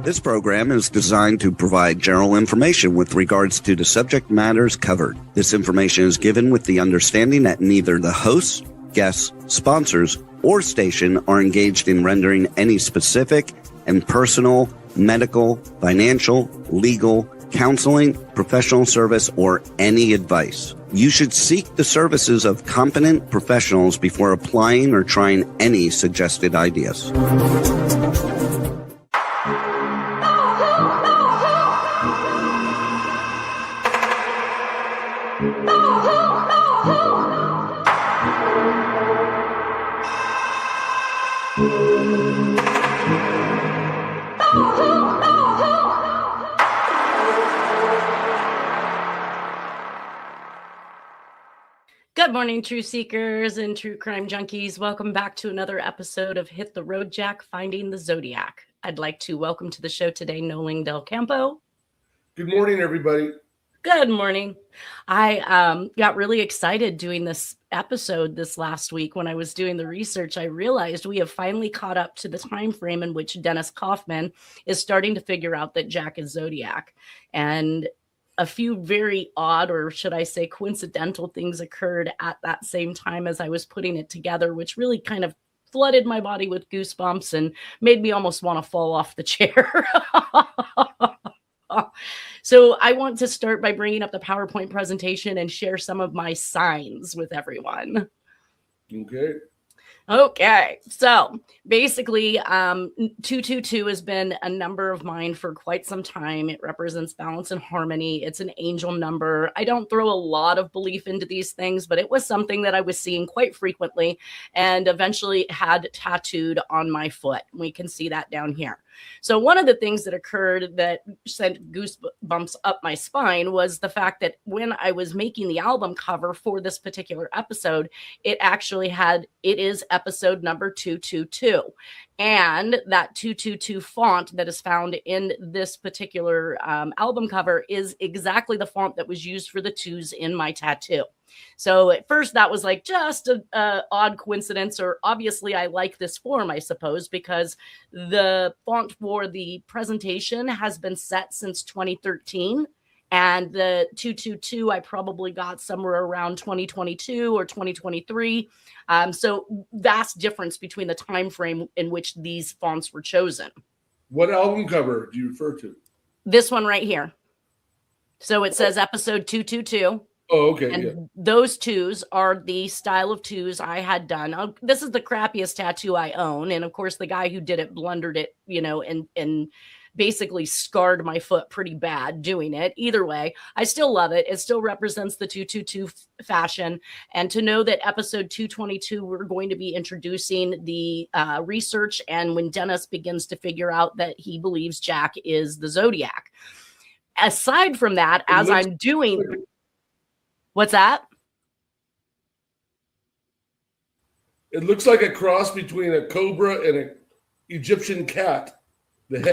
This program is designed to provide general information with regards to the subject matters covered. This information is given with the understanding that neither the hosts, guests, sponsors, or station are engaged in rendering any specific and personal, medical, financial, legal, counseling, professional service, or any advice. You should seek the services of competent professionals before applying or trying any suggested ideas. Good morning, true seekers and true crime junkies. Welcome back to another episode of Hit the Road Jack, Finding the Zodiac. I'd like to welcome to the show today, Noling Del Campo. Good morning, everybody. Good morning. I got really excited doing this episode this last week. When I was doing the research, I realized we have finally caught up to the time frame in which Dennis Kaufman is starting to figure out that Jack is Zodiac. And a few very odd, or should I say coincidental, things occurred at that same time as I was putting it together, which really kind of flooded my body with goosebumps and made me almost want to fall off the chair. So I want to start by bringing up the PowerPoint presentation and share some of my signs with everyone. Okay, so basically 222 has been a number of mine for quite some time. It represents balance and harmony. It's an angel number. I don't throw a lot of belief into these things, but it was something that I was seeing quite frequently and eventually had tattooed on my foot. We can see that down here. So one of the things that occurred that sent goosebumps up my spine was the fact that when I was making the album cover for this particular episode, it is episode number 222. And that 222 font that is found in this particular album cover is exactly the font that was used for the twos in my tattoo. So at first that was like just a odd coincidence, or obviously I like this form, I suppose, because the font for the presentation has been set since 2013. And the 222 I probably got somewhere around 2022 or 2023. So vast difference between the time frame in which these fonts were chosen. What album cover do you refer to? This one right here. So it says episode 222. Oh, okay. And those twos are the style of twos I had done. This is the crappiest tattoo I own. And of course, the guy who did it blundered it, and basically scarred my foot pretty bad doing it. Either way, I still love it. It still represents the 222 fashion. And to know that episode 222, we're going to be introducing the research, and when Dennis begins to figure out that he believes Jack is the Zodiac. Aside from that, as I'm doing... What's that? It looks like a cross between a cobra and an Egyptian cat. The head.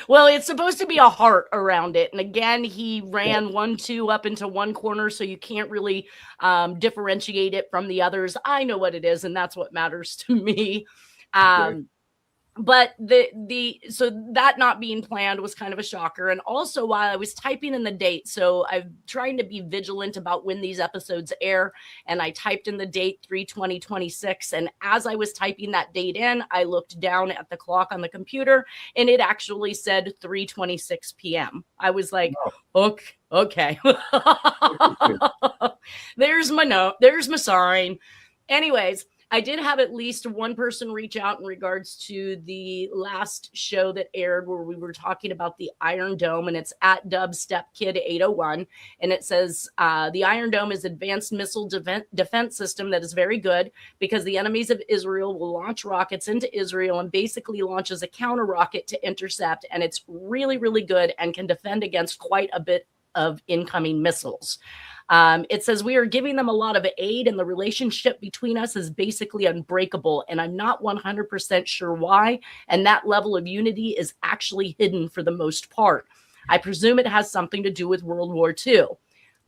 Well, it's supposed to be a heart around it. And again, he ran 1-2 up into one corner, so you can't really differentiate it from the others. I know what it is, and that's what matters to me. Okay. But so that not being planned was kind of a shocker. And also while I was typing in the date, so I'm trying to be vigilant about when these episodes air, and I typed in the date 3/20/26. And as I was typing that date in, I looked down at the clock on the computer and it actually said 3:26 p.m. I was like, okay. There's my note. There's my sign. Anyways, I did have at least one person reach out in regards to the last show that aired where we were talking about the Iron Dome, and it's at DubstepKid801. And it says, the Iron Dome is advanced missile defense system that is very good because the enemies of Israel will launch rockets into Israel and basically launches a counter rocket to intercept. And it's really, really good and can defend against quite a bit of incoming missiles. It says we are giving them a lot of aid and the relationship between us is basically unbreakable. And I'm not 100% sure why. And that level of unity is actually hidden for the most part. I presume it has something to do with World War II.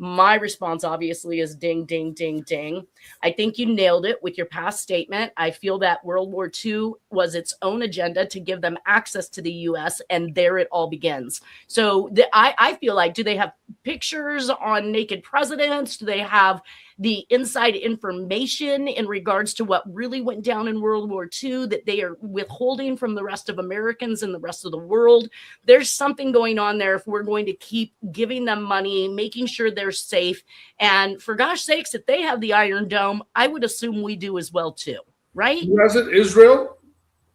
My response obviously is ding, ding, ding, ding. I think you nailed it with your past statement. I feel that World War II was its own agenda to give them access to the U.S., and there it all begins. So I feel like, do they have pictures on naked presidents? Do they have the inside information in regards to what really went down in World War II that they are withholding from the rest of Americans and the rest of the world? There's something going on there if we're going to keep giving them money, making sure they're safe. And for gosh sakes, if they have the Iron Dome, I would assume we do as well too, right? Who has it? Israel?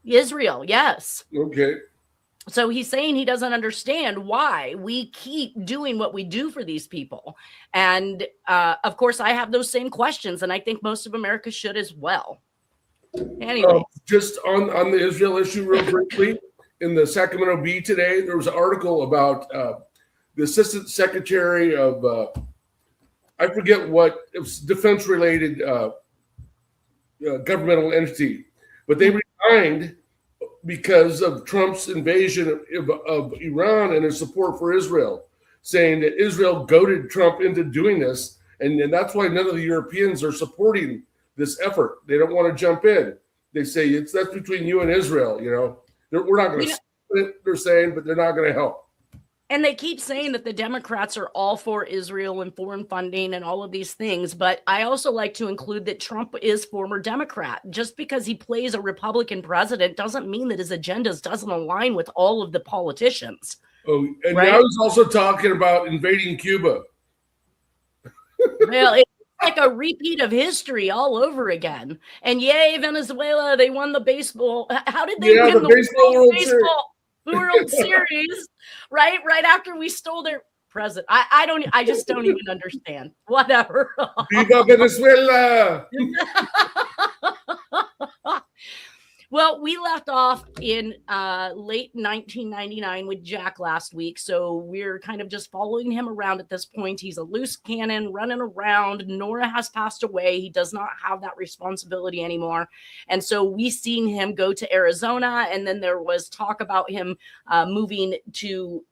Israel, yes. Okay. So he's saying he doesn't understand why we keep doing what we do for these people. And of course, I have those same questions, and I think most of America should as well. Anyway. Just on the Israel issue real briefly, in the Sacramento Bee today, there was an article about the Assistant Secretary of, I forget what, it was defense-related governmental entity, but they resigned because of Trump's invasion of Iran and his support for Israel, saying that Israel goaded Trump into doing this. And that's why none of the Europeans are supporting this effort. They don't want to jump in. They say that's between you and Israel. We're not going to split it, they're saying, but they're not going to help. And they keep saying that the Democrats are all for Israel and foreign funding and all of these things. But I also like to include that Trump is former Democrat. Just because he plays a Republican president doesn't mean that his agendas doesn't align with all of the politicians. Oh, and right? Now he's also talking about invading Cuba. Well, it's like a repeat of history all over again. And yay, Venezuela, they won the baseball. How did they win the World Series? Right after we stole their president. I just don't even understand. Whatever. Viva Venezuela! Well, we left off in late 1999 with Jack last week, so we're kind of just following him around at this point. He's a loose cannon running around. Nora has passed away. He does not have that responsibility anymore. And so we seen him go to Arizona, and then there was talk about him moving to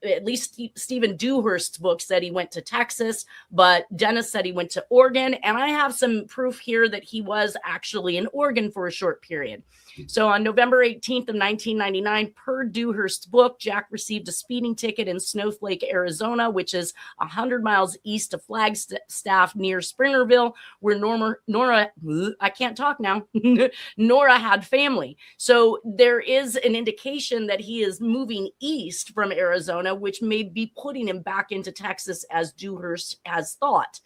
at least Stephen Dewhurst's book said he went to Texas, but Dennis said he went to Oregon. And I have some proof here that he was actually in Oregon for a short period. So on November 18th of 1999, per Dewhurst's book, Jack received a speeding ticket in Snowflake, Arizona, which is 100 miles east of Flagstaff near Springerville, where Nora, I can't talk now, Nora had family. So there is an indication that he is moving east from Arizona, which may be putting him back into Texas as Dewhurst has thought.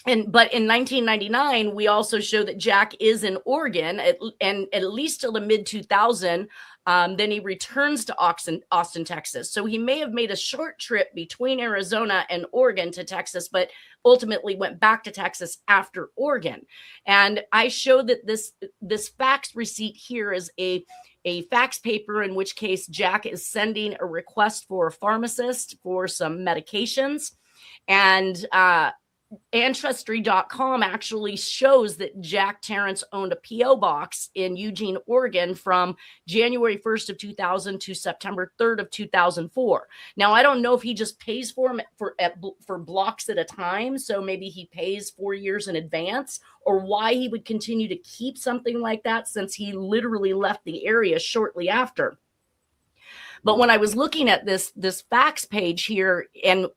But in 1999, we also show that Jack is in Oregon, and at least till the mid-2000s. Then he returns to Austin, Texas. So he may have made a short trip between Arizona and Oregon to Texas, but ultimately went back to Texas after Oregon. And I showed that this fax receipt here is a fax paper, in which case Jack is sending a request for a pharmacist for some medications. And Ancestry.com actually shows that Jack Tarrance owned a P.O. box in Eugene, Oregon from January 1st of 2000 to September 3rd of 2004. Now, I don't know if he just pays for them for blocks at a time, so maybe he pays 4 years in advance, or why he would continue to keep something like that since he literally left the area shortly after. But when I was looking at this fax page here and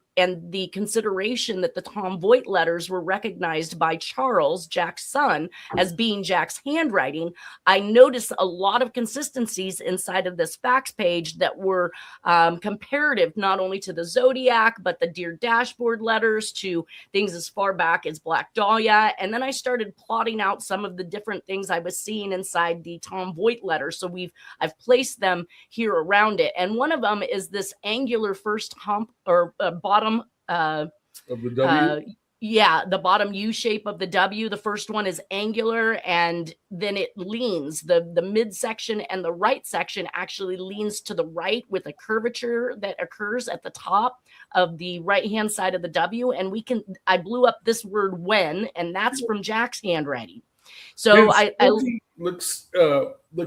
the consideration that the Tom Voigt letters were recognized by Charles, Jack's son, as being Jack's handwriting, I noticed a lot of consistencies inside of this fax page that were comparative not only to the Zodiac, but the Dear Dashboard letters, to things as far back as Black Dahlia. And then I started plotting out some of the different things I was seeing inside the Tom Voigt letters. So I've placed them here around it. And one of them is this angular first hump or bottom of the W. The bottom U shape of the W. The first one is angular, and then it leans. The midsection and the right section actually leans to the right with a curvature that occurs at the top of the right hand side of the W. And I blew up this word when, and that's from Jack's handwriting. So I looks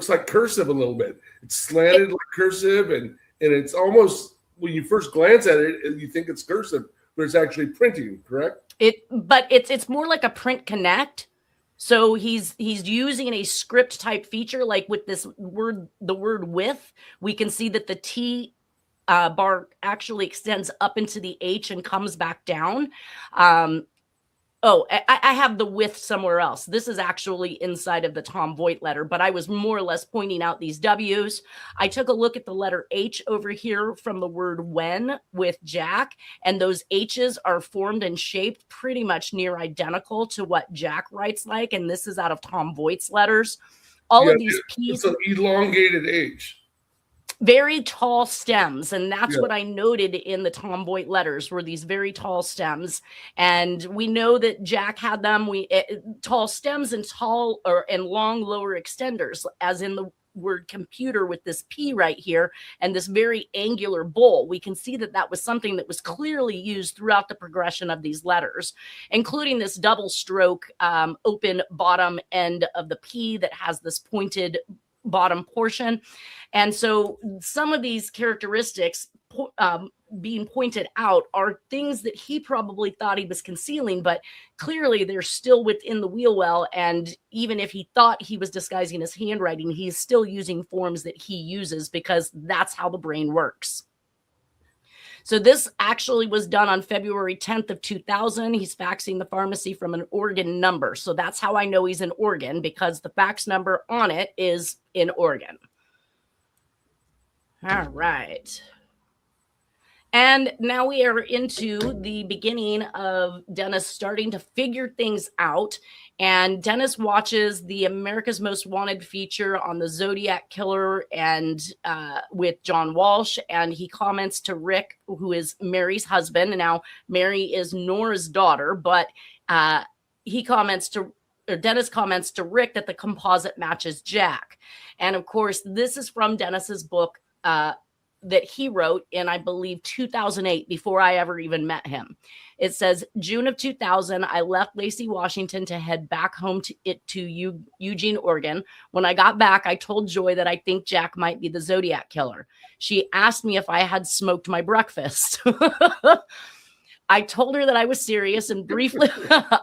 like cursive a little bit. It's slanted like cursive, and it's almost, when you first glance at it, you think it's cursive, but it's actually printing, correct? But it's more like a print connect. So he's using a script type feature, like with this word, the word with, we can see that the T bar actually extends up into the H and comes back down. I have the with somewhere else. This is actually inside of the Tom Voigt letter, but I was more or less pointing out these W's. I took a look at the letter H over here from the word when with Jack, and those H's are formed and shaped pretty much near identical to what Jack writes like, and this is out of Tom Voigt's letters. All of these P's. It's an elongated H. Very tall stems, and that's what I noted in the Tom Voigt letters were these very tall stems, and we know that Jack had them. Tall stems and and long lower extenders, as in the word computer with this P right here and this very angular bowl. We can see that that was something that was clearly used throughout the progression of these letters, including this double stroke open bottom end of the P that has this pointed bottom portion. And so some of these characteristics being pointed out are things that he probably thought he was concealing, but clearly they're still within the wheel well. And even if he thought he was disguising his handwriting, he's still using forms that he uses because that's how the brain works. So this actually was done on February 10th of 2000. He's faxing the pharmacy from an Oregon number. So that's how I know he's in Oregon, because the fax number on it is in Oregon. All right. And now we are into the beginning of Dennis starting to figure things out. And Dennis watches the America's Most Wanted feature on the Zodiac Killer and with John Walsh. And he comments to Rick, who is Mary's husband. And now Mary is Nora's daughter, but Dennis comments to Rick that the composite matches Jack. And of course, this is from Dennis's book that he wrote in, I believe, 2008, before I ever even met him. It says, June of 2000, I left Lacey, Washington to head back home to Eugene, Oregon. When I got back, I told Joy that I think Jack might be the Zodiac Killer. She asked me if I had smoked my breakfast. I told her that I was serious and briefly,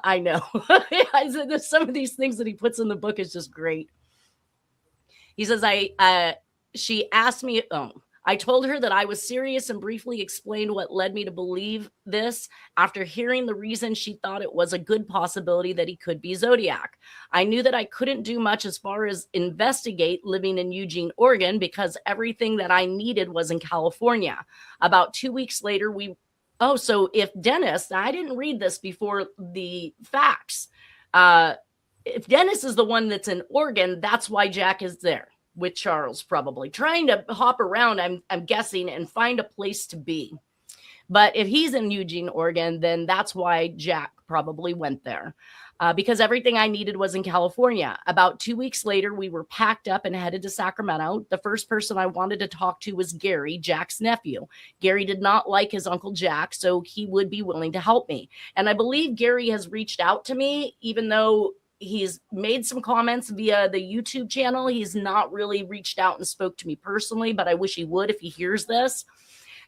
I know. I said, there's some of these things that he puts in the book is just great. He says, she asked me, I told her that I was serious and briefly explained what led me to believe this. After hearing the reason, she thought it was a good possibility that he could be Zodiac. I knew that I couldn't do much as far as investigate living in Eugene, Oregon, because everything that I needed was in California. About 2 weeks later, so if Dennis, I didn't read this before the facts. If Dennis is the one that's in Oregon, that's why Jack is there with Charles, probably trying to hop around, I'm guessing, and find a place to be. But if he's in Eugene, Oregon, then that's why Jack probably went there, because everything I needed was in California. About 2 weeks later, we were packed up and headed to Sacramento. The first person I wanted to talk to was Gary, Jack's nephew. Gary did not like his Uncle Jack, so he would be willing to help me. And I believe Gary has reached out to me, even though he's made some comments via the YouTube channel. He's not really reached out and spoke to me personally, but I wish he would if he hears this.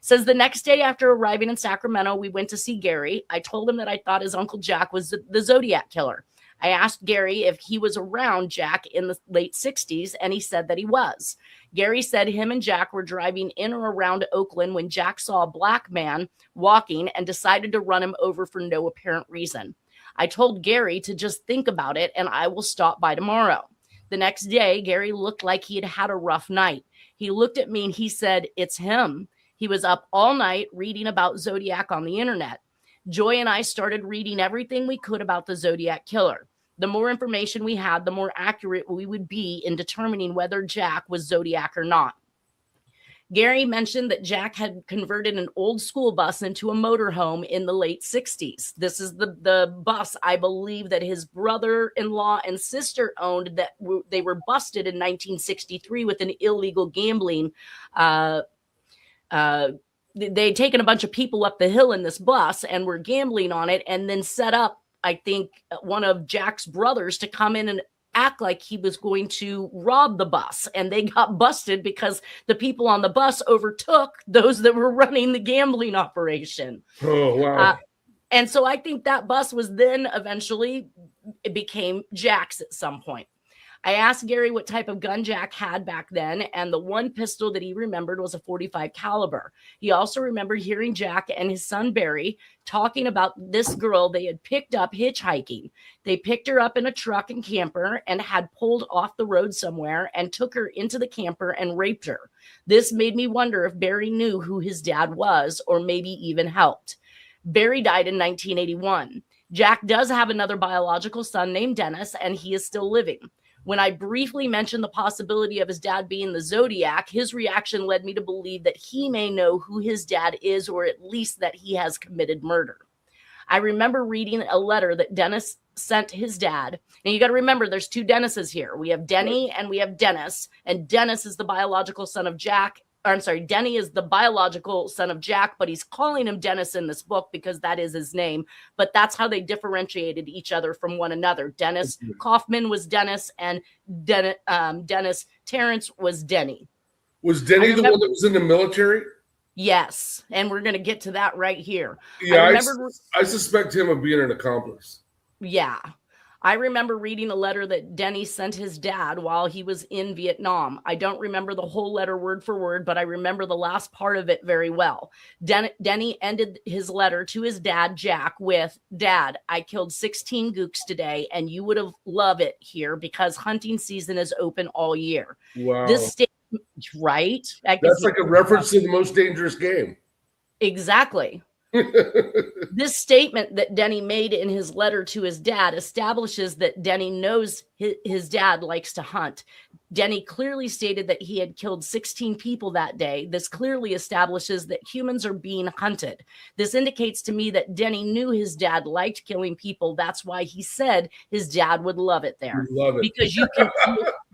Says the next day after arriving in Sacramento, we went to see Gary. I told him that I thought his Uncle Jack was the Zodiac Killer. I asked Gary if he was around Jack in the late 60s, and he said that he was. Gary said him and Jack were driving in or around Oakland when Jack saw a black man walking and decided to run him over for no apparent reason. I told Gary to just think about it and I will stop by tomorrow. The next day, Gary looked like he had had a rough night. He looked at me and he said, "It's him." He was up all night reading about Zodiac on the internet. Joy and I started reading everything we could about the Zodiac Killer. The more information we had, the more accurate we would be in determining whether Jack was Zodiac or not. Gary mentioned that Jack had converted an old school bus into a motorhome in the late 60s. This is the bus, I believe, that his brother-in-law and sister owned, that they were busted in 1963 with an illegal gambling. They'd taken a bunch of people up the hill in this bus and were gambling on it, and then set up, I think, one of Jack's brothers to come in and act like he was going to rob the bus, and they got busted because the people on the bus overtook those that were running the gambling operation. Oh, wow. And so I think that bus was then eventually, it became Jack's at some point. I asked Gary what type of gun Jack had back then, and the one pistol that he remembered was a .45 caliber. He also remembered hearing Jack and his son Barry talking about this girl they had picked up hitchhiking. They picked her up in a truck and camper and had pulled off the road somewhere and took her into the camper and raped her. This made me wonder if Barry knew who his dad was or maybe even helped. Barry died in 1981. Jack does have another biological son named Dennis, and he is still living. When I briefly mentioned the possibility of his dad being the Zodiac, his reaction led me to believe that he may know who his dad is, or at least that he has committed murder. I remember reading a letter that Dennis sent his dad. Now you got to remember, there's two Dennises here. We have Denny and we have Dennis, and Dennis is the biological son of Jack. Or I'm sorry, Denny is the biological son of Jack, but he's calling him Dennis in this book because that is his name. But that's how they differentiated each other from one another. Dennis Kaufman was Dennis, and Dennis Tarrance was Denny. Was Denny the one that was in the military? Yes, and we're going to get to that right here. Yeah, I suspect him of being an accomplice. Yeah. I remember reading a letter that Denny sent his dad while he was in Vietnam. I don't remember the whole letter word for word, but I remember the last part of it very well. Denny ended his letter to his dad, Jack, with, "Dad, I killed 16 gooks today, and you would have loved it here because hunting season is open all year." Wow. This statement, right? That's like a reference to The Most Dangerous Game. Exactly. This statement that Denny made in his letter to his dad establishes that Denny knows his dad likes to hunt. Denny clearly stated that he had killed 16 people that day. This clearly establishes that humans are being hunted. This indicates to me that Denny knew his dad liked killing people. That's why he said his dad would love it there. Love it.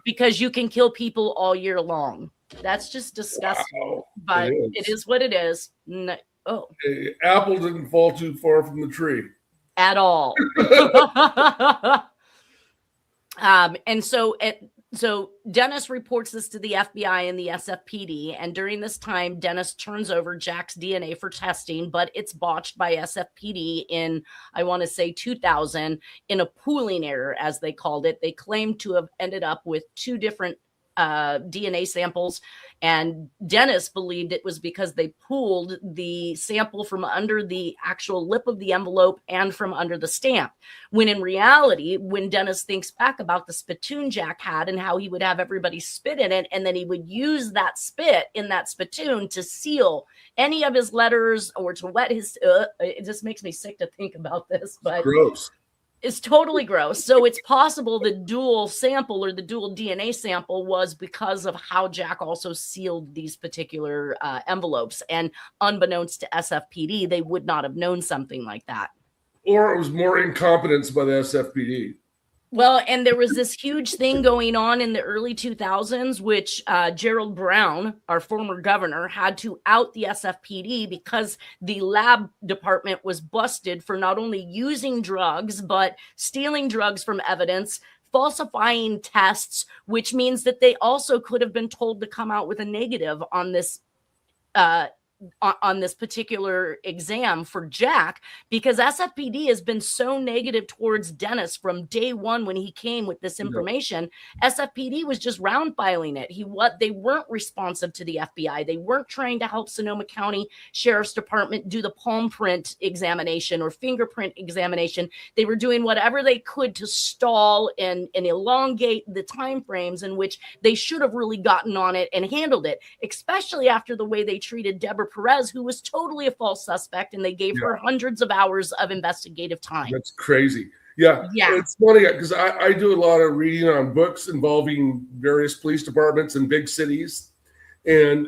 Because you can kill people all year long. That's just disgusting. Wow, but it is what it is. Oh, apple didn't fall too far from the tree at all. And so Dennis reports this to the FBI and the SFPD. And during this time, Dennis turns over Jack's DNA for testing, but it's botched by SFPD in, I want to say 2000, in a pooling error, as they called it. They claimed to have ended up with two different DNA samples, and Dennis believed it was because they pooled the sample from under the actual lip of the envelope and from under the stamp, when in reality, when Dennis thinks back about the spittoon Jack had and how he would have everybody spit in it, and then he would use that spit in that spittoon to seal any of his letters or to wet his it just makes me sick to think about this, but gross. It's totally gross. So it's possible the dual sample or the dual DNA sample was because of how Jack also sealed these particular envelopes. And unbeknownst to SFPD, they would not have known something like that. Or it was more incompetence by the SFPD. Well, and there was this huge thing going on in the early 2000s, which Gerald Brown, our former governor, had to out the SFPD because the lab department was busted for not only using drugs, but stealing drugs from evidence, falsifying tests, which means that they also could have been told to come out with a negative on this particular exam for Jack, because SFPD has been so negative towards Dennis from day one when he came with this information. SFPD was just round filing it. They weren't responsive to the FBI. They weren't trying to help Sonoma County Sheriff's Department do the palm print examination or fingerprint examination. They were doing whatever they could to stall and elongate the time frames in which they should have really gotten on it and handled it, especially after the way they treated Deborah Perez, who was totally a false suspect, and they gave her hundreds of hours of investigative time. That's crazy. Yeah. It's funny because I do a lot of reading on books involving various police departments in big cities. And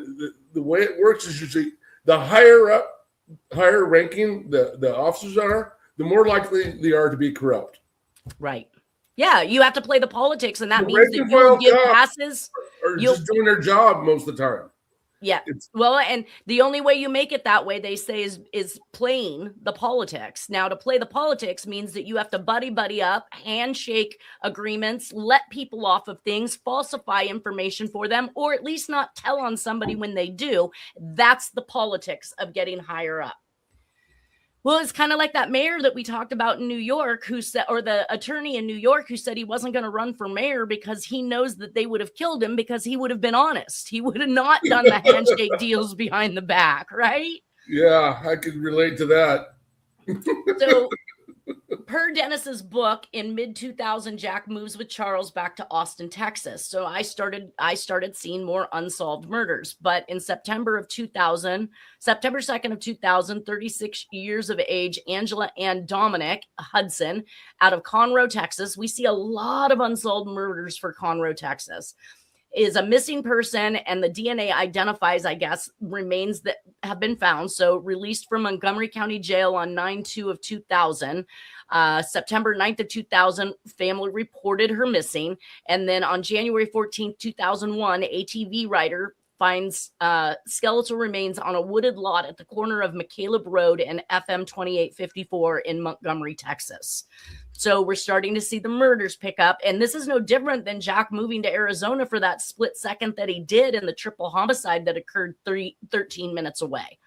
the way it works is usually the higher ranking the officers are, the more likely they are to be corrupt. Right. Yeah, you have to play the politics, and that means that you'll give passes. Or just doing their job most of the time. Yeah. Well, and the only way you make it that way, they say, is playing the politics. Now, to play the politics means that you have to buddy up, handshake agreements, let people off of things, falsify information for them, or at least not tell on somebody when they do. That's the politics of getting higher up. Well, it's kind of like that mayor that we talked about in New York who said, or the attorney in New York who said he wasn't going to run for mayor because he knows that they would have killed him because he would have been honest. He would have not done the handshake deals behind the back, right? Yeah, I could relate to that. So, per Dennis's book, in mid-2000, Jack moves with Charles back to Austin, Texas. So I started seeing more unsolved murders. But in September 2nd of 2000, 36 years of age, Angela and Dominic Hudson out of Conroe, Texas. We see a lot of unsolved murders for Conroe, Texas. Is a missing person, and the DNA identifies, I guess, remains that have been found. So released from Montgomery County Jail on 9/2/2000. September 9th of 2000, family reported her missing. And then on January 14th, 2001, ATV rider finds skeletal remains on a wooded lot at the corner of McCaleb Road and FM 2854 in Montgomery, Texas. So we're starting to see the murders pick up. And this is no different than Jack moving to Arizona for that split second that he did in the triple homicide that occurred 13 minutes away.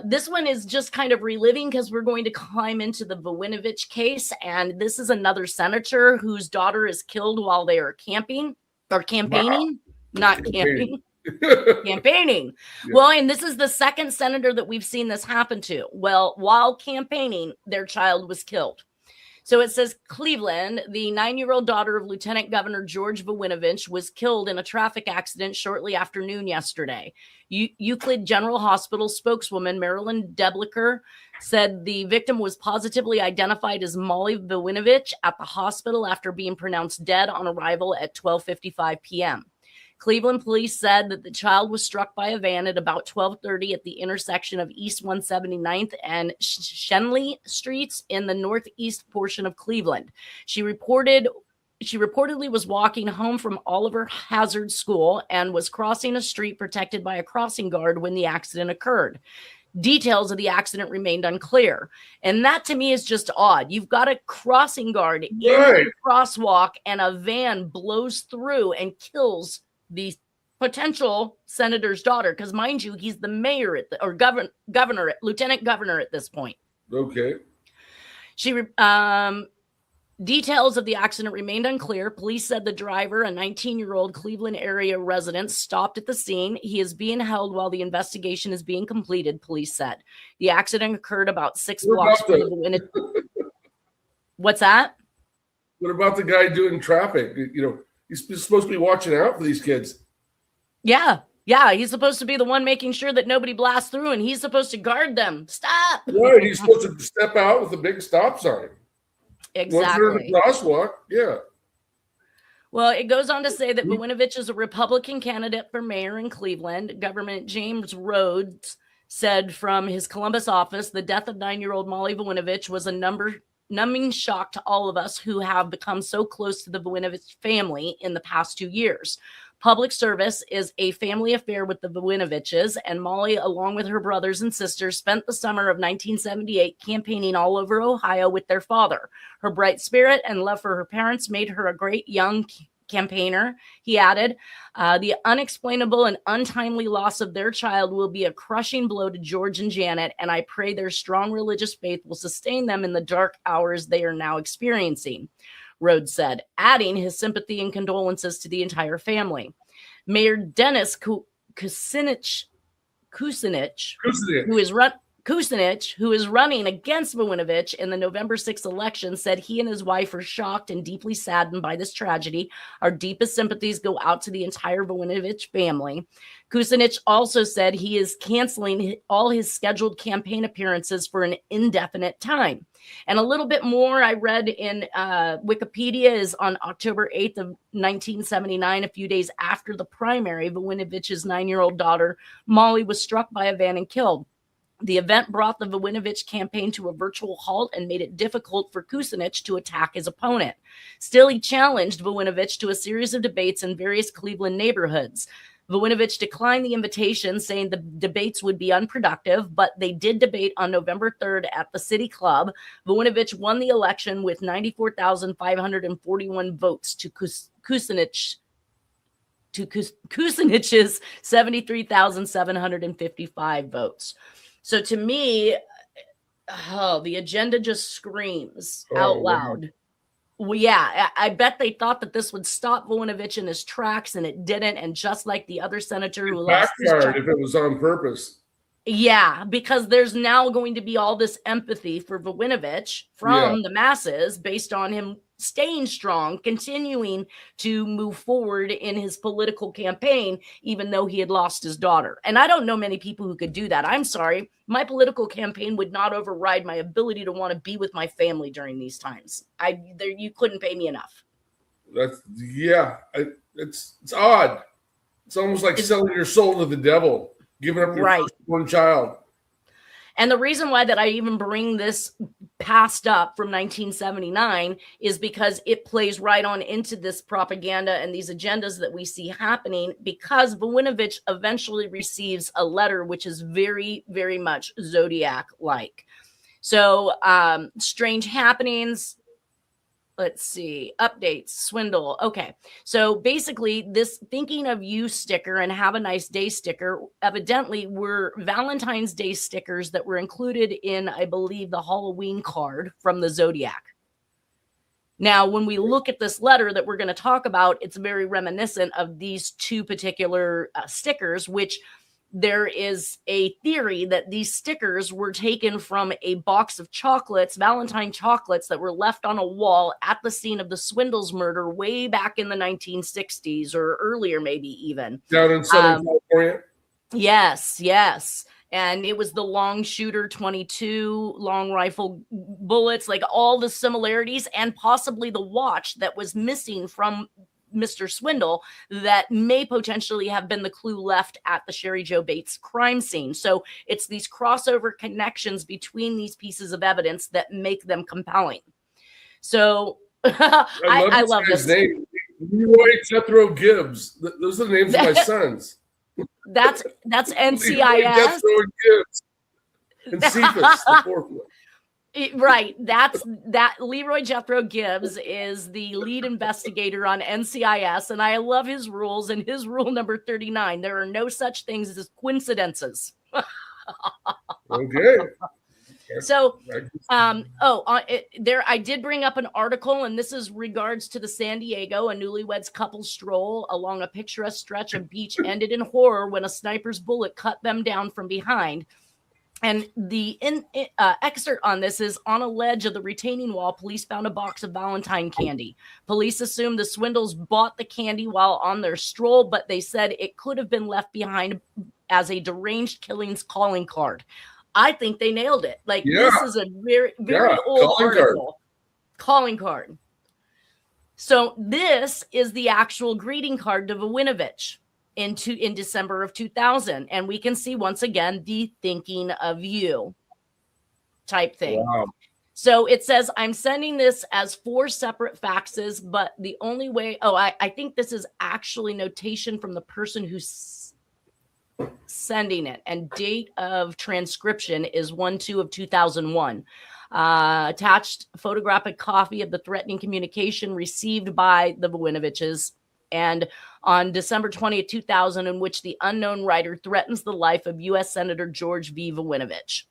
This one is just kind of reliving because we're going to climb into the Voinovich case. And this is another senator whose daughter is killed while they are camping or campaigning. Wow. Not camping. Campaigning. Yeah. Well, and this is the second senator that we've seen this happen to. Well, while campaigning, their child was killed. So it says Cleveland, the 9-year-old daughter of Lieutenant Governor George Voinovich, was killed in a traffic accident shortly after noon yesterday. Euclid General Hospital spokeswoman Marilyn Deblicker said the victim was positively identified as Molly Voinovich at the hospital after being pronounced dead on arrival at 12:55 p.m. Cleveland police said that the child was struck by a van at about 12:30 at the intersection of East 179th and Shenley Streets in the northeast portion of Cleveland. She reportedly was walking home from Oliver Hazard School and was crossing a street protected by a crossing guard when the accident occurred. Details of the accident remained unclear. And that to me is just odd. You've got a crossing guard in the crosswalk and a van blows through and kills the potential senator's daughter, because mind you, he's the mayor or governor, lieutenant governor at this point. Okay. Details of the accident remained unclear. Police said the driver, a 19-year-old Cleveland area resident, stopped at the scene. He is being held while the investigation is being completed, police said. The accident occurred about 6 blocks from the What's that? What about the guy doing traffic? He's supposed to be watching out for these kids. Yeah. He's supposed to be the one making sure that nobody blasts through, and he's supposed to guard them. Stop. Right. He's supposed to step out with a big stop sign. Exactly. Once they're in the crosswalk, yeah. Well, it goes on to say that Voinovich is a Republican candidate for mayor in Cleveland. Government James Rhodes said from his Columbus office, the death of 9-year-old Molly Voinovich was a numbing shock to all of us who have become so close to the Voinovich family in the past 2 years. Public service is a family affair with the Voinoviches, and Molly, along with her brothers and sisters, spent the summer of 1978 campaigning all over Ohio with their father. Her bright spirit and love for her parents made her a great young campaigner. He added, the unexplainable and untimely loss of their child will be a crushing blow to George and Janet, and I pray their strong religious faith will sustain them in the dark hours they are now experiencing, Rhodes said, adding his sympathy and condolences to the entire family. Mayor Dennis Kucinich, who is running against Voinovich in the November 6th election, said he and his wife are shocked and deeply saddened by this tragedy. Our deepest sympathies go out to the entire Voinovich family. Kucinich also said he is canceling all his scheduled campaign appearances for an indefinite time. And a little bit more I read in Wikipedia is on October 8th of 1979, a few days after the primary, Voinovich's 9-year-old daughter, Molly, was struck by a van and killed. The event brought the Voinovich campaign to a virtual halt and made it difficult for Kucinich to attack his opponent. Still, he challenged Voinovich to a series of debates in various Cleveland neighborhoods. Voinovich declined the invitation, saying the debates would be unproductive, but they did debate on November 3rd at the City Club. Voinovich won the election with 94,541 votes to Kucinich's 73,755 votes. So to me, the agenda just screams out loud. Well, yeah, I bet they thought that this would stop Voinovich in his tracks, and it didn't. And just like the other senator who lost his job, if it was on purpose. Yeah, because there's now going to be all this empathy for Voinovich from the masses based on him staying strong, continuing to move forward in his political campaign, even though he had lost his daughter. And I don't know many people who could do that. I'm sorry. My political campaign would not override my ability to want to be with my family during these times. You couldn't pay me enough. It's odd. It's almost like selling your soul to the devil, giving up your firstborn child. And the reason why that I even bring this past up from 1979 is because it plays right on into this propaganda and these agendas that we see happening, because Voinovich eventually receives a letter which is very, very much Zodiac-like. So strange happenings. Let's see, updates, swindle. Okay, so basically this thinking of you sticker and have a nice day sticker evidently were Valentine's Day stickers that were included in, I believe, the Halloween card from the Zodiac. Now, when we look at this letter that we're going to talk about, it's very reminiscent of these two particular stickers, which there is a theory that these stickers were taken from a box of chocolates, Valentine chocolates, that were left on a wall at the scene of the Swindles murder way back in the 1960s or earlier, maybe even. Down in Southern California? Yes. And it was the long shooter 22 long rifle bullets, like all the similarities, and possibly the watch that was missing from Mr. Swindle that may potentially have been the clue left at the Sherry Jo Bates crime scene. So it's these crossover connections between these pieces of evidence that make them compelling. So I love this name. Leroy Jethro Gibbs. Those are the names of my sons. That's NCIS. Leroy Jethro Gibbs. And Cephas, the fourth one. Right. That Leroy Jethro Gibbs is the lead investigator on NCIS, and I love his rules. And his rule number 39: there are no such things as coincidences. Okay. So, I did bring up an article, and this is regards to the San Diego. A newlyweds couple stroll along a picturesque stretch of beach ended in horror when a sniper's bullet cut them down from behind. And the excerpt on this is: on a ledge of the retaining wall, police found a box of Valentine candy. Police assumed the Swindles bought the candy while on their stroll, but they said it could have been left behind as a deranged killings calling card. I think they nailed it. This is a very, very old article. Calling card. So this is the actual greeting card to Voinovich in December of 2000. And we can see once again the thinking of you type thing. Wow. So it says, I'm sending this as 4 separate faxes, but the only way, I think this is actually notation from the person who's sending it, and date of transcription is 1/2/2001. Attached photographic copy of the threatening communication received by the Voinoviches, and on December 20th, 2000, in which the unknown writer threatens the life of U.S. Senator George V. Voinovich.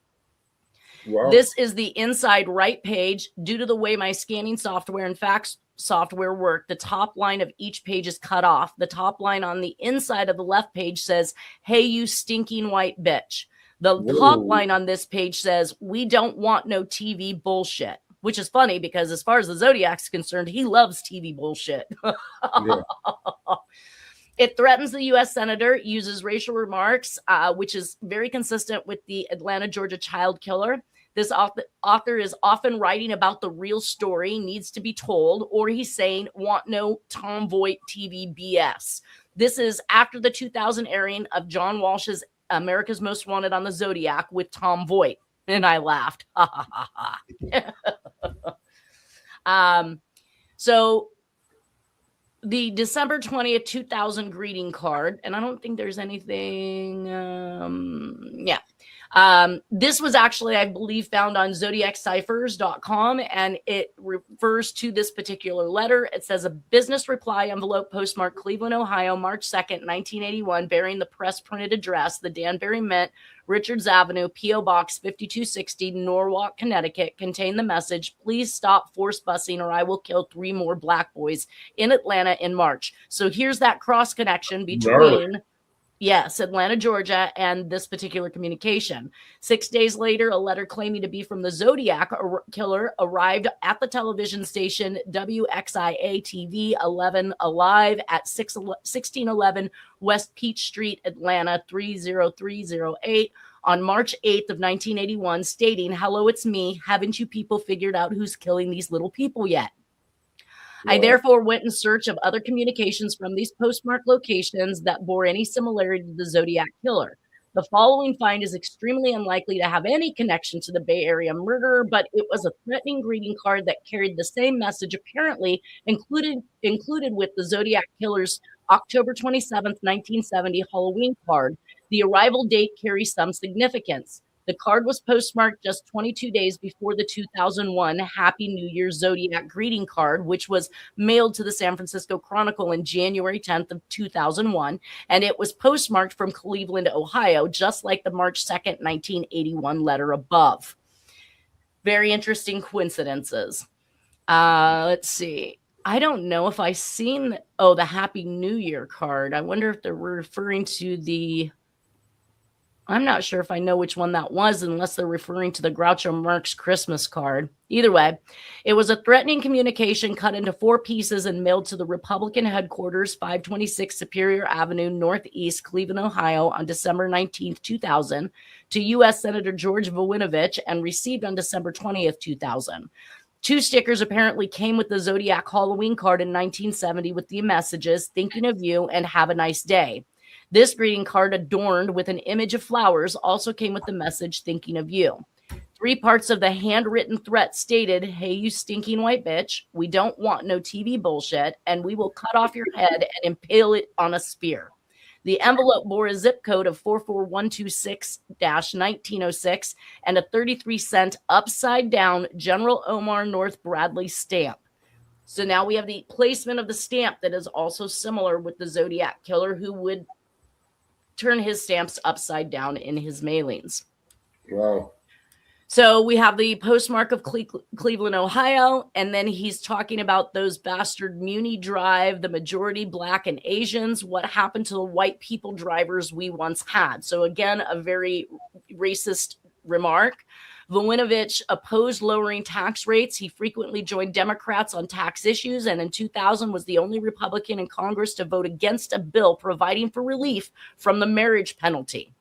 Wow. This is the inside right page. Due to the way my scanning software and fax software work, the top line of each page is cut off. The top line on the inside of the left page says, "Hey, you stinking white bitch." The top line on this page says, "We don't want no TV bullshit," which is funny because as far as the Zodiac's concerned, he loves TV bullshit. Yeah. It threatens the U.S. Senator, uses racial remarks, which is very consistent with the Atlanta, Georgia child killer. This author is often writing about the real story, needs to be told, or he's saying, want no Tom Voight TV BS. This is after the 2000 airing of John Walsh's America's Most Wanted on the Zodiac with Tom Voight. And I laughed. So the December 20th, 2000 greeting card, and I don't think there's anything. This was actually, I believe, found on zodiacciphers.com, and it refers to this particular letter. It says a business reply envelope postmarked Cleveland, Ohio, March 2nd, 1981, bearing the press printed address, the Danbury Mint, Richards Avenue, P.O. Box 5260, Norwalk, Connecticut, contained the message, please stop force busing or I will kill 3 more black boys in Atlanta in March. So here's that cross connection between, yes, Atlanta, Georgia, and this particular communication. 6 days later, a letter claiming to be from the Zodiac Killer arrived at the television station WXIA TV 11 Alive at 1611 West Peach Street, Atlanta 30308 on March 8th of 1981, stating, hello, it's me. Haven't you people figured out who's killing these little people yet? I therefore went in search of other communications from these postmark locations that bore any similarity to the Zodiac Killer. The following find is extremely unlikely to have any connection to the Bay Area murderer, but it was a threatening greeting card that carried the same message, apparently included with the Zodiac Killer's October 27th, 1970 Halloween card. The arrival date carries some significance. The card was postmarked just 22 days before the 2001 Happy New Year Zodiac greeting card, which was mailed to the San Francisco Chronicle on January 10th of 2001, and it was postmarked from Cleveland, Ohio, just like the March 2nd, 1981 letter above. Very interesting coincidences. Let's see. I don't know if I've seen, the Happy New Year card. I wonder if they're referring to the... I'm not sure if I know which one that was, unless they're referring to the Groucho Marx Christmas card. Either way, it was a threatening communication cut into 4 pieces and mailed to the Republican headquarters, 526 Superior Avenue, Northeast, Cleveland, Ohio, on December 19th, 2000, to U.S. Senator George Voinovich, and received on December 20th, 2000. 2 stickers apparently came with the Zodiac Halloween card in 1970 with the messages, thinking of you and have a nice day. This greeting card, adorned with an image of flowers, also came with the message, thinking of you. 3 parts of the handwritten threat stated, hey, you stinking white bitch, we don't want no TV bullshit, and we will cut off your head and impale it on a spear. The envelope bore a zip code of 44126-1906 and a 33-cent upside-down General Omar North Bradley stamp. So now we have the placement of the stamp that is also similar with the Zodiac Killer, who would turn his stamps upside down in his mailings. Wow. So we have the postmark of Cleveland, Ohio, and then he's talking about those bastard Muni Drive, the majority black and Asians, what happened to the white people drivers we once had. So again, a very racist remark. Voinovich opposed lowering tax rates. He frequently joined Democrats on tax issues, and in 2000 was the only Republican in Congress to vote against a bill providing for relief from the marriage penalty.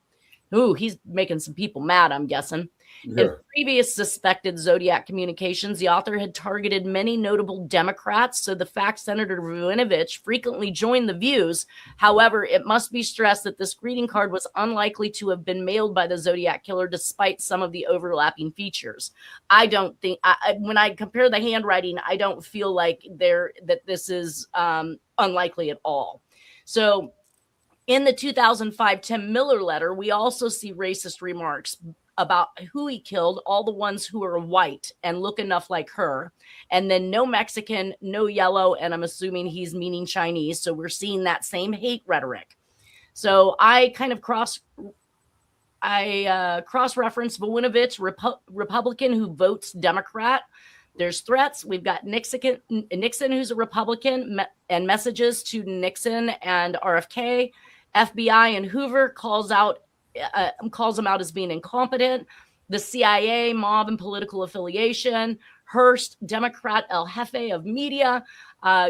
Ooh, he's making some people mad, I'm guessing. Yeah. In previous suspected Zodiac communications, the author had targeted many notable Democrats, so the fact Senator Voinovich frequently joined the views. However, it must be stressed that this greeting card was unlikely to have been mailed by the Zodiac Killer, despite some of the overlapping features. I don't think, when I compare the handwriting, I don't feel like that this is unlikely at all. So in the 2005 Tim Miller letter, we also see racist remarks about who he killed, all the ones who are white and look enough like her, and then no Mexican, no yellow, and I'm assuming he's meaning Chinese. So we're seeing that same hate rhetoric. So I kind of cross-reference Voinovich, Republican who votes Democrat. There's threats. We've got Nixon, who's a Republican, and messages to Nixon and RFK. FBI and Hoover calls him out as being incompetent. The CIA, mob and political affiliation. Hearst, Democrat El Jefe of media,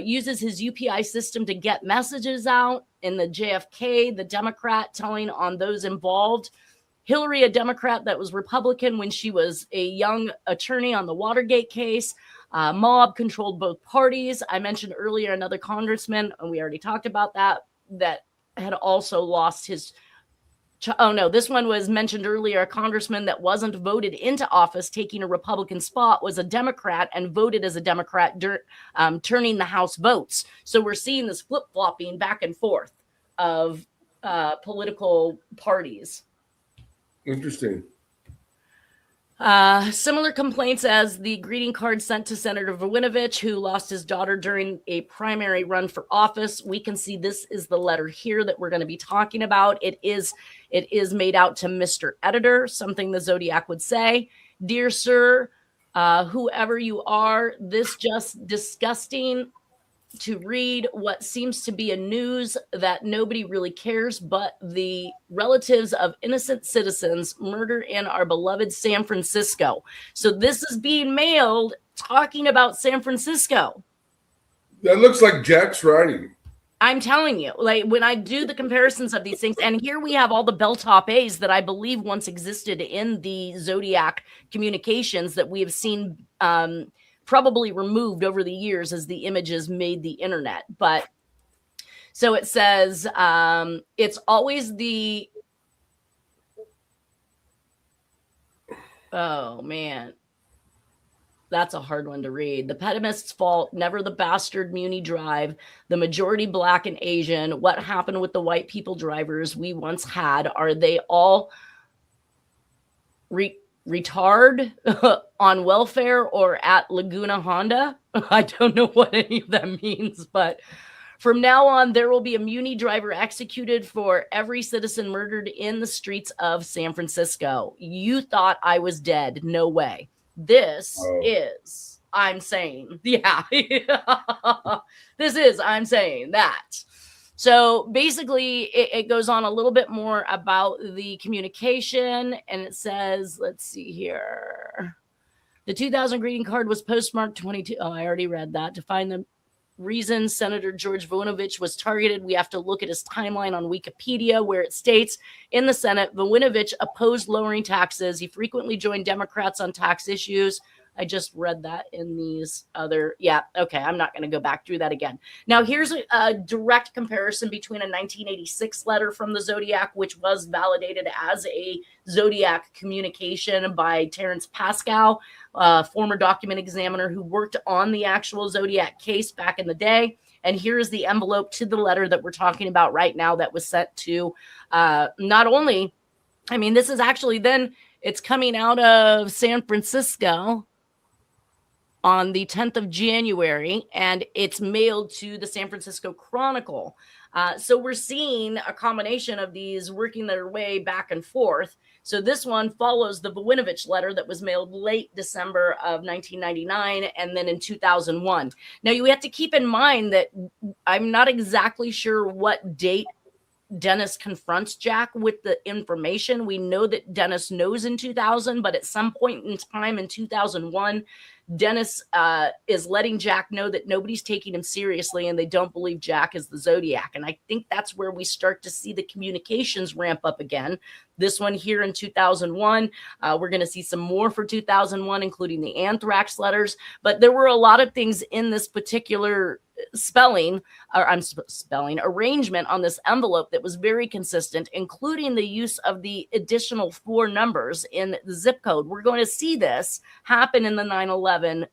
uses his UPI system to get messages out. In the JFK, the Democrat telling on those involved. Hillary, a Democrat that was Republican when she was a young attorney on the Watergate case. Mob controlled both parties. I mentioned earlier another congressman, and we already talked about that had also lost his Oh no, this one was mentioned earlier. A congressman that wasn't voted into office taking a Republican spot was a Democrat and voted as a Democrat, turning the House votes. So we're seeing this flip-flopping back and forth of political parties. Interesting. Similar complaints as the greeting card sent to Senator Voinovich, who lost his daughter during a primary run for office. We can see this is the letter here that we're going to be talking about. It is made out to Mr. Editor, something the Zodiac would say. Dear sir, whoever you are, this just disgusting to read what seems to be a news that nobody really cares, but the relatives of innocent citizens murder in our beloved San Francisco. So this is being mailed talking about San Francisco. That looks like Jack's writing. I'm telling you, like when I do the comparisons of these things, and here we have all the Belltop A's that I believe once existed in the Zodiac communications that we have seen probably removed over the years as the images made the internet. But so it says it's always the, oh man, that's a hard one to read. The pedimist's fault, never the bastard Muni drive, the majority black and Asian. What happened with the white people drivers we once had? Are they all retard on welfare or at Laguna Honda? I don't know what any of that means, but from now on, there will be a Muni driver executed for every citizen murdered in the streets of San Francisco. You thought I was dead. No way. This is, I'm saying, yeah, this is, I'm saying that. So basically, it goes on a little bit more about the communication, and it says, let's see here. The 2000 greeting card was postmarked 22. Oh, I already read that. To find the reason Senator George Voinovich was targeted, we have to look at his timeline on Wikipedia, where it states, in the Senate, Voinovich opposed lowering taxes. He frequently joined Democrats on tax issues. I just read that in these other, yeah, okay, I'm not going to go back through that again. Now, here's a direct comparison between a 1986 letter from the Zodiac, which was validated as a Zodiac communication by Tarrance Pascal, former document examiner who worked on the actual Zodiac case back in the day. And here is the envelope to the letter that we're talking about right now that was sent to not only, I mean, this is actually then, it's coming out of San Francisco on the 10th of January, and it's mailed to the San Francisco Chronicle. So we're seeing a combination of these working their way back and forth. So this one follows the Voinovich letter that was mailed late December of 1999 and then in 2001. Now you have to keep in mind that I'm not exactly sure what date Dennis confronts Jack with the information. We know that Dennis knows in 2000, but at some point in time in 2001, Dennis is letting Jack know that nobody's taking him seriously and they don't believe Jack is the Zodiac. And I think that's where we start to see the communications ramp up again. This one here in 2001, we're going to see some more for 2001, including the anthrax letters. But there were a lot of things in this particular arrangement on this envelope that was very consistent, including the use of the additional 4 numbers in the zip code. We're going to see this happen in the 9/11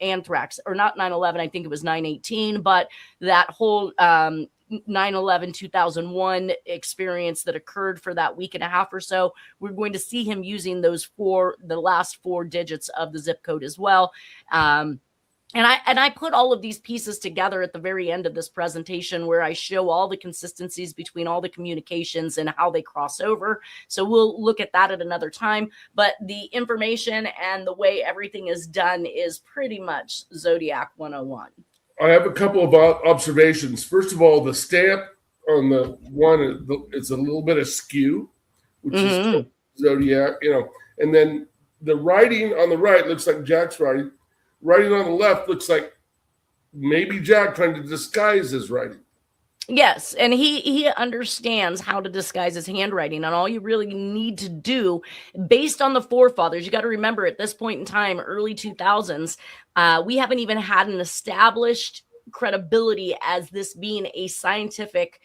anthrax, or not 9/11, I think it was 9/18, but that whole 9/11 2001 experience that occurred for that week and a half or so. We're going to see him using those the last 4 digits of the zip code as well. And I put all of these pieces together at the very end of this presentation where I show all the consistencies between all the communications and how they cross over. So we'll look at that at another time. But the information and the way everything is done is pretty much Zodiac 101. I have a couple of observations. First of all, the stamp on the one, it's a little bit askew, which is Zodiac, and then the writing on the right looks like Jack's writing. Writing on the left looks like maybe Jack trying to disguise his writing. Yes, and he understands how to disguise his handwriting, and all you really need to do, based on the forefathers, you got to remember at this point in time, early 2000s, we haven't even had an established credibility as this being a scientific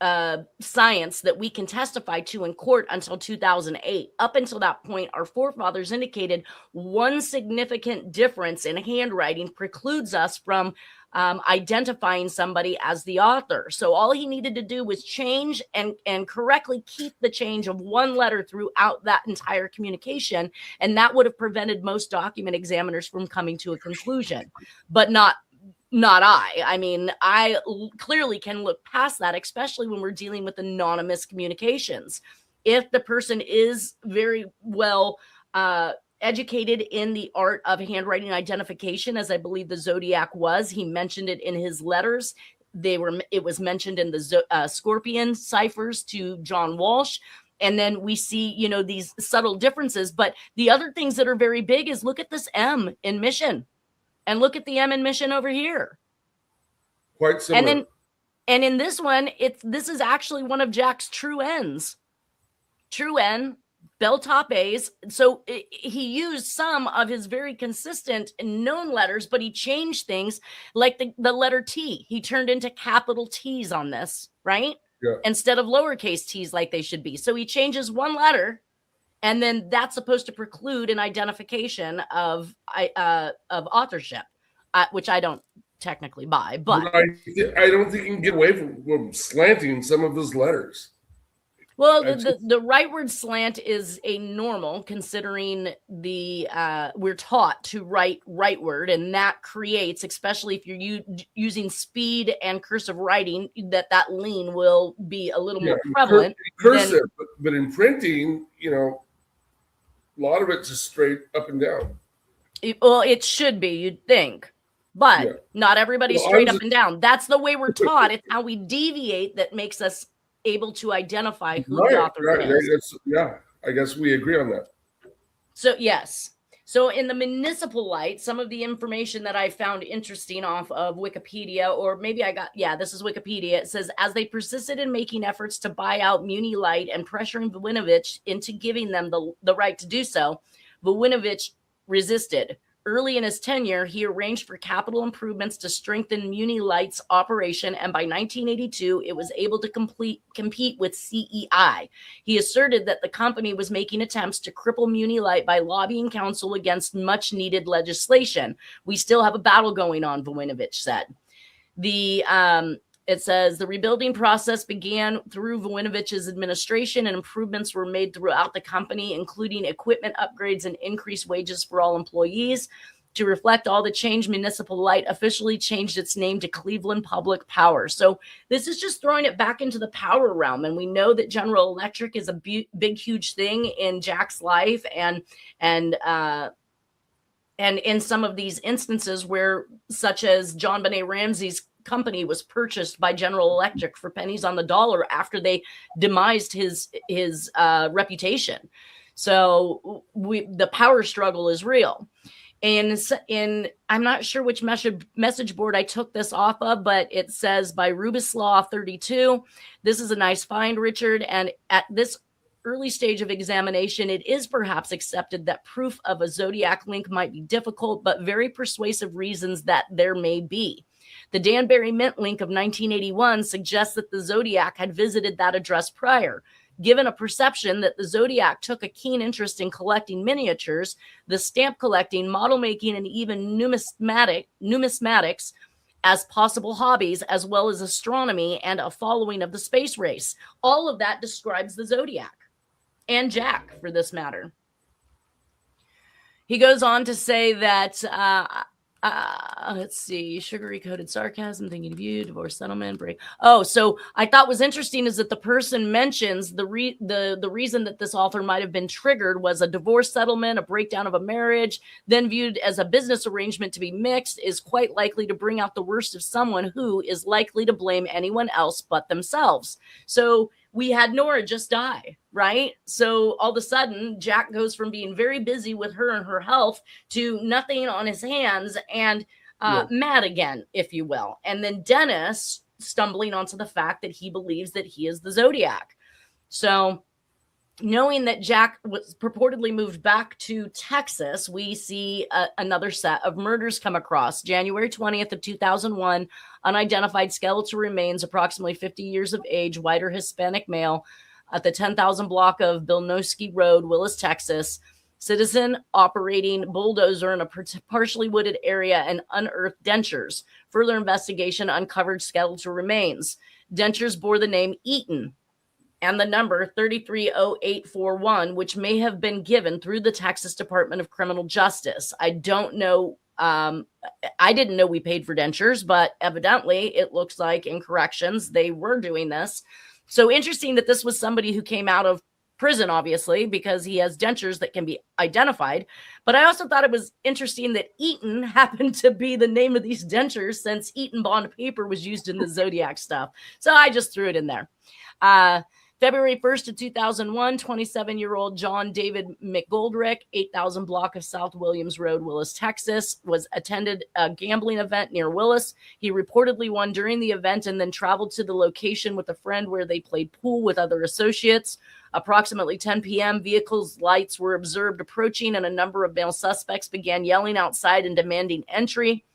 science that we can testify to in court until 2008. Up until that point, our forefathers indicated one significant difference in handwriting precludes us from identifying somebody as the author. So all he needed to do was change and correctly keep the change of one letter throughout that entire communication. And that would have prevented most document examiners from coming to a conclusion, but not I. I mean, I clearly can look past that, especially when we're dealing with anonymous communications. If the person is very well educated in the art of handwriting identification, as I believe the Zodiac was, he mentioned it in his letters. It was mentioned in the Scorpion ciphers to John Walsh. And then we see, you know, these subtle differences. But the other things that are very big is look at this M in Mission. And look at the M in Mission over here. Quite similar. And in this one, this is actually one of Jack's true N's. True N, bell top A's. So he used some of his very consistent and known letters, but he changed things like the letter T. He turned into capital T's on this, right? Yeah. Instead of lowercase t's like they should be. So he changes one letter. And then that's supposed to preclude an identification of authorship, which I don't technically buy. But I don't think you can get away from slanting some of his letters. Well, the rightward slant is a normal, considering we're taught to write rightward, and that creates, especially if you're using speed and cursive writing, that lean will be a little more prevalent. Cursive, but in printing, you know, a lot of it's just straight up and down. Well, it should be, you'd think. But not everybody's straight up and down. That's the way we're taught. It's how we deviate that makes us able to identify who the author is. I guess we agree on that. So, yes. So in the municipal light, some of the information that I found interesting off of Wikipedia, or maybe this is Wikipedia. It says, as they persisted in making efforts to buy out Muni Light and pressuring Voinovich into giving them the right to do so, Voinovich resisted. Early in his tenure, he arranged for capital improvements to strengthen Muni Light's operation, and by 1982, it was able to compete with CEI. He asserted that the company was making attempts to cripple Muni Light by lobbying council against much-needed legislation. We still have a battle going on, Voinovich said. It says the rebuilding process began through Voinovich's administration, and improvements were made throughout the company, including equipment upgrades and increased wages for all employees. To reflect all the change, Municipal Light officially changed its name to Cleveland Public Power. So this is just throwing it back into the power realm. And we know that General Electric is a big, huge thing in Jack's life. And in some of these instances where, such as John Benet Ramsey's company was purchased by General Electric for pennies on the dollar after they demised his reputation. So the power struggle is real. And I'm not sure which message board I took this off of, but it says by Rubislaw 32. This is a nice find, Richard. And at this early stage of examination, it is perhaps accepted that proof of a Zodiac link might be difficult, but very persuasive reasons that there may be. The Danbury Mint link of 1981 suggests that the Zodiac had visited that address prior. Given a perception that the Zodiac took a keen interest in collecting miniatures, the stamp collecting, model making, and even numismatics as possible hobbies, as well as astronomy and a following of the space race. All of that describes the Zodiac, and Jack, for this matter. He goes on to say that let's see, sugary coated sarcasm, thinking of you, divorce settlement, break. Oh, so I thought was interesting is that the person mentions the reason that this author might have been triggered was a divorce settlement, a breakdown of a marriage, then viewed as a business arrangement to be mixed, is quite likely to bring out the worst of someone who is likely to blame anyone else but themselves. So we had Nora just die, right? So all of a sudden, Jack goes from being very busy with her and her health to nothing on his hands and mad again, if you will. And then Dennis stumbling onto the fact that he believes that he is the Zodiac. So knowing that Jack was purportedly moved back to Texas, we see another set of murders come across. January 20th of 2001, unidentified skeletal remains, approximately 50 years of age, white or Hispanic male, at the 10,000 block of Bilnoski Road, Willis, Texas. Citizen operating bulldozer in a partially wooded area and unearthed dentures. Further investigation uncovered skeletal remains. Dentures bore the name Eaton and the number 330841, which may have been given through the Texas Department of Criminal Justice. I don't know. I didn't know we paid for dentures, but evidently it looks like in corrections, they were doing this. So interesting that this was somebody who came out of prison, obviously, because he has dentures that can be identified. But I also thought it was interesting that Eaton happened to be the name of these dentures, since Eaton bond paper was used in the Zodiac stuff. So I just threw it in there. February 1st of 2001, 27-year-old John David McGoldrick, 8,000 block of South Williams Road, Willis, Texas, attended a gambling event near Willis. He reportedly won during the event and then traveled to the location with a friend where they played pool with other associates. Approximately 10 p.m., vehicles' lights were observed approaching, and a number of male suspects began yelling outside and demanding entry,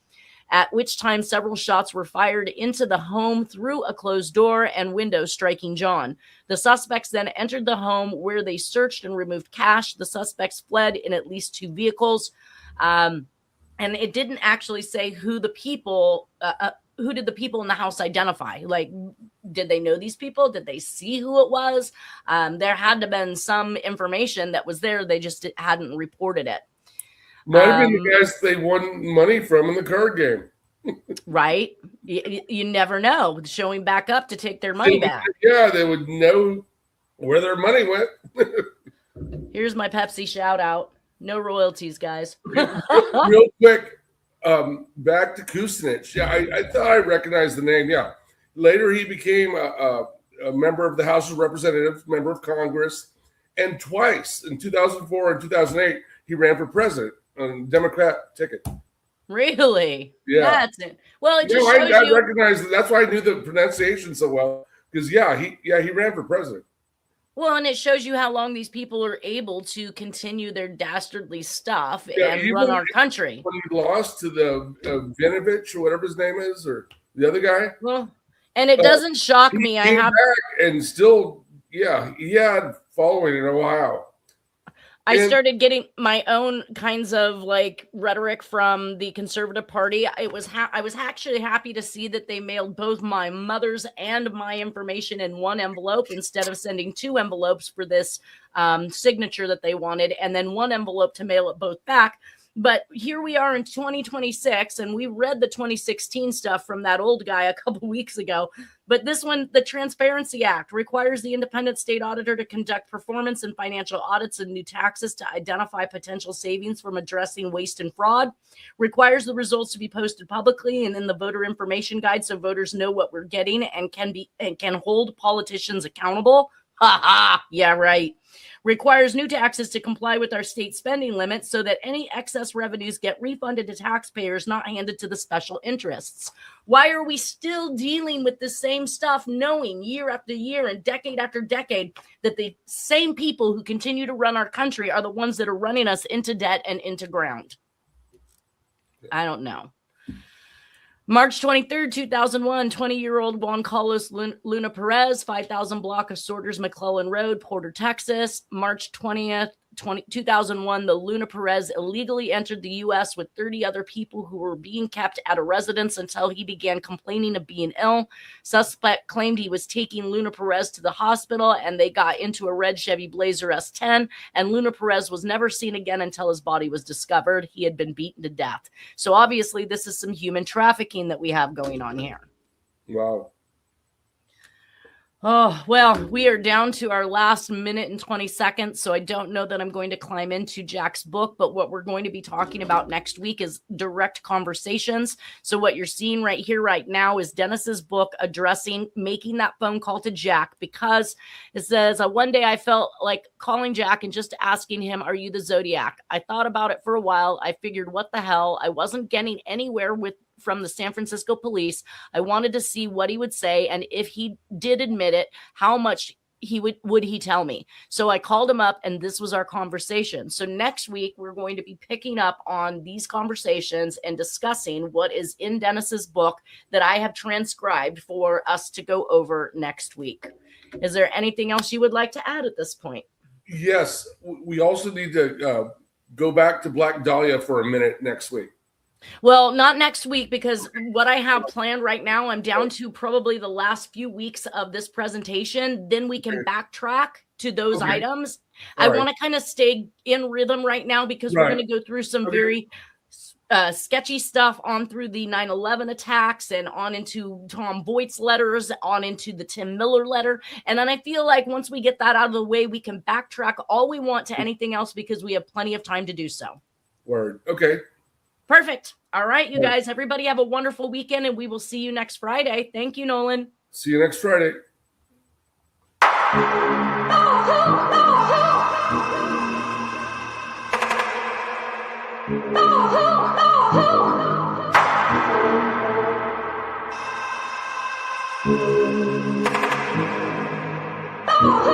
at which time several shots were fired into the home through a closed door and window, striking John. The suspects then entered the home, where they searched and removed cash. The suspects fled in at least 2 vehicles. And it didn't actually say who the people, who did the people in the house identify? Like, did they know these people? Did they see who it was? There had to have been some information that was there. They just hadn't reported it. Might have been the guys they won money from in the card game. Right? You never know. Showing back up to take their money back. Yeah, they would know where their money went. Here's my Pepsi shout out. No royalties, guys. Real quick, back to Kucinich. Yeah, I thought I recognized the name. Yeah. Later, he became a member of the House of Representatives, member of Congress, and twice in 2004 and 2008, he ran for president on Democrat ticket. Really? Yeah. That's it. Well, it just I shows you. recognized it. That's why I knew the pronunciation so well. Because he ran for president. Well, and it shows you how long these people are able to continue their dastardly stuff and run our country. When he lost to the Vinovich or whatever his name is, or the other guy. Well, and it doesn't shock me. I have back and still, he had following in Ohio. I started getting my own kinds of like rhetoric from the Conservative Party. I was actually happy to see that they mailed both my mother's and my information in one envelope instead of sending 2 envelopes for this signature that they wanted, and then 1 envelope to mail it both back. But here we are in 2026, and we read the 2016 stuff from that old guy a couple weeks ago. But this one, the Transparency Act, requires the independent state auditor to conduct performance and financial audits and new taxes to identify potential savings from addressing waste and fraud, requires the results to be posted publicly and in the voter information guide so voters know what we're getting and can hold politicians accountable. Ha ha, yeah, right. Requires new taxes to comply with our state spending limits so that any excess revenues get refunded to taxpayers, not handed to the special interests. Why are we still dealing with the same stuff, knowing year after year and decade after decade that the same people who continue to run our country are the ones that are running us into debt and into ground? I don't know. March 23rd, 2001, 20-year-old Juan Carlos Luna Perez, 5,000 block of Sorters McClellan Road, Porter, Texas. March 20th, 2001, the Luna Perez illegally entered the U.S. with 30 other people who were being kept at a residence until he began complaining of being ill. Suspect claimed he was taking Luna Perez to the hospital, and they got into a red Chevy Blazer S10, and Luna Perez was never seen again until his body was discovered. He had been beaten to death. So obviously this is some human trafficking that we have going on here. Wow. Oh, well, we are down to our last minute and 20 seconds, so I don't know that I'm going to climb into Jack's book, but what we're going to be talking about next week is direct conversations. So what you're seeing right here, right now, is Dennis's book addressing making that phone call to Jack, because it says, one day I felt like calling Jack and just asking him, are you the Zodiac? I thought about it for a while. I figured, what the hell? I wasn't getting anywhere from the San Francisco police. I wanted to see what he would say, and if he did admit it, how much would he tell me? So I called him up, and this was our conversation. So next week we're going to be picking up on these conversations and discussing what is in Dennis's book that I have transcribed for us to go over next week. Is there anything else you would like to add at this point? Yes, we also need to go back to Black Dahlia for a minute next week. Well, not next week, because what I have planned right now, I'm down to probably the last few weeks of this presentation. Then we can backtrack to those items. I want to kind of stay in rhythm right now, because we're going to go through some very sketchy stuff on through the 9/11 attacks and on into Tom Voigt's letters, on into the Tim Miller letter. And then I feel like once we get that out of the way, we can backtrack all we want to anything else, because we have plenty of time to do so. Word. Okay. Perfect. All right, you guys, everybody have a wonderful weekend, and we will see you next Friday. Thank you, Nolan. See you next Friday. Oh,